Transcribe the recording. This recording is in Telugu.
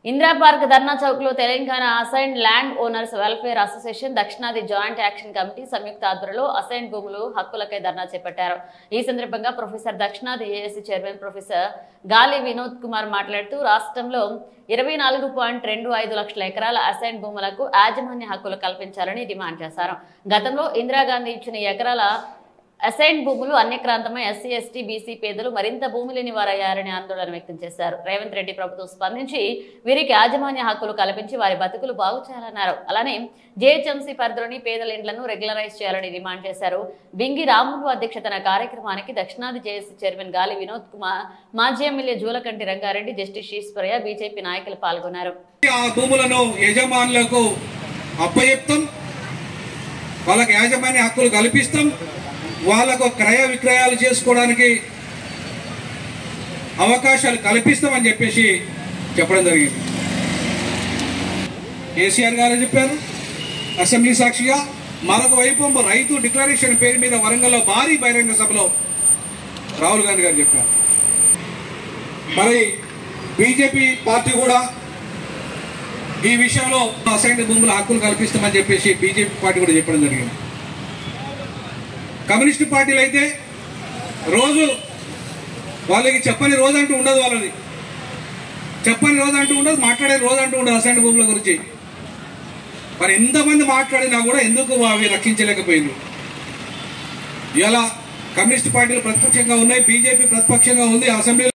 ఇందిరా పార్క్ ధర్నా చౌక్ లో Telangana assigned land owners welfare association దక్షిణాది జాయింట్ యాక్షన్ కమిటీ సంయుక్త ఆధ్వర్యంలో అసైన్డ్ భూములు హక్కులకై ధర్నా చేపట్టారు. ఈ సందర్భంగా ప్రొఫెసర్ దక్షిణాది ఏఎస్సీ చైర్మన్ ప్రొఫెసర్ గాలి వినోద్ కుమార్ మాట్లాడుతూ రాష్ట్రంలో 24.25 లక్షల ఎకరాల అసైన్డ్ భూములకు యాజమాన్య హక్కులు కల్పించాలని డిమాండ్ చేశారు. గతంలో ఇందిరాగాంధీ ఇచ్చిన ఎకరాల అసైన్డ్ భూములు అన్యక్రాంతమై ఎస్సీ ఎస్టీ బీసీ పేదలు మరింత భూమి లేని వారయ్యారని ఆందోళన వ్యక్తం చేశారు. రేవంత్ రెడ్డి ప్రభుత్వం స్పందించి వీరికి యాజమాన్య హక్కులు కల్పించి వారి బతుకులు బాగు చేయాలన్నారు. అలానే జేహెచ్ఎంసీ పరిధిలోని పేదల ఇండ్లను రెగ్యులరైజ్ చేయాలని డిమాండ్ చేశారు. బింగి రాములు అధ్యక్షతన కార్యక్రమానికి దక్షిణాది జేఏసీ చైర్మన్ గాలి వినోద్ కుమార్, మాజీ MLA Julakanti Rangareddy, justice Eswaraiah, BJP నాయకులు పాల్గొన్నారు. వాళ్ళకి యాజమాన్య హక్కులు కల్పిస్తాం, వాళ్ళకు క్రయ విక్రయాలు చేసుకోవడానికి అవకాశాలు కల్పిస్తామని చెప్పేసి చెప్పడం జరిగింది. కేసీఆర్ గారు చెప్పారు అసెంబ్లీ సాక్షిగా. మరొక వైపు రైతు డిక్లరేషన్ పేరు మీద వరంగల్లో భారీ బహిరంగ సభలో రాహుల్ గాంధీ గారు చెప్పారు. మరి బీజేపీ పార్టీ కూడా ఈ విషయంలో అసైన్డ్ భూముల హక్కులు కల్పిస్తామని చెప్పేసి బీజేపీ పార్టీ కూడా చెప్పడం జరిగింది. కమ్యూనిస్టు పార్టీలు అయితే రోజు వాళ్ళకి చెప్పని రోజు అంటూ ఉండదు, వాళ్ళది చెప్పని రోజు అంటూ ఉండదు, మాట్లాడే రోజు అంటూ ఉండదు అసైన్డ్ భూముల గురించి. మరి ఎంతమంది మాట్లాడినా కూడా ఎందుకు అవి రక్షించలేకపోయింది? ఇలా కమ్యూనిస్టు పార్టీలు ప్రతిపక్షంగా ఉన్నాయి, బీజేపీ ప్రతిపక్షంగా ఉంది అసెంబ్లీలో.